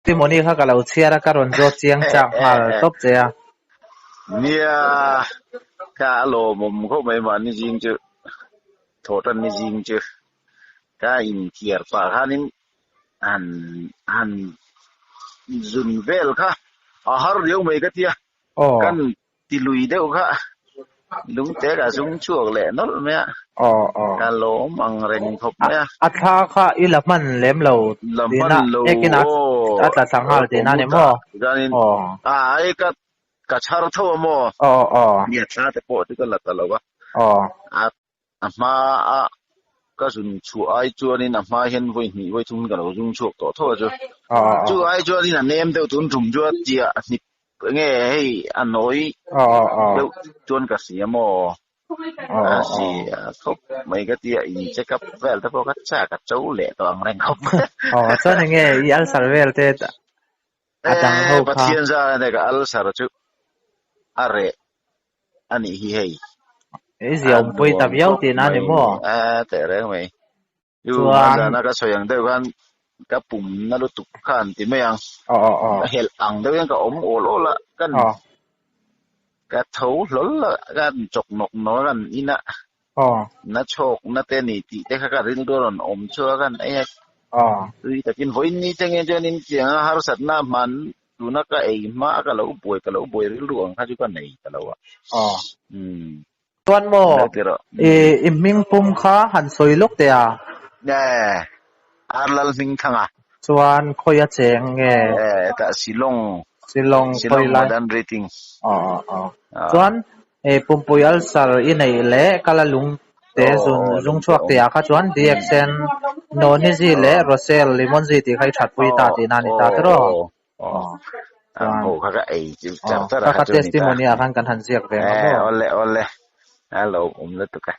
testimony kha kalau chiara karon jo chiang chak mal top chea nia ka lo mum ko mai man ni jing chu thotan ni jing chu ka in kier pa hanin an zun vel kha a har riu mai ka tia kan ti lui deu kha lung te ka sung chuak le nol me ka lo mang reng thop me atha kha ilaman lem lo laman lo ekina atla sanghal de na ne mo ganin ai ka char tho mo ni tha te po ti ka la ta lo wa ma ka sun chu ai chuanin a ma hen voi ni voi thun ka lo jung chuak to tho chu ai chuanin a nem deu tun thum chu chia ni nghe hey anh nói deu chuan ka si mo si khóc mấy cái tia in check up vel ta ko ka cha ka chau le to ang reng khóc cho nên nghe al sarvel te atang ho pa thiên ra này ka al sar chu are ani hi hey ziom pui tập yau ti na ne mo te re mai yu ma za na ka soyang deu kan ka pum na lu tuk khan ti me yang hel ang deu yang ka om ol ola kan ka thấu lol la kan chok nok no kan ina na chok na te ni ti te ka rin do ron om chua kan ai ui ta kin voin ni tenge jonin chiang har sat na man tu na ka ei ma ka lo boi ri luang kha ju ka nei ka lo tuan mo iming pum kha han soi lok te arlal ning thanga chuan khoya cheng nge ta silong khoi la modern rating chuan pumpui al sar i nei le kala lung te zung chuak te kha chuan dxn noni ji le rosel limon ji ti khai that pui ta ti na ni ta tro kha ka ei char ka testimony a kan han ziak ve ole hello le tu ka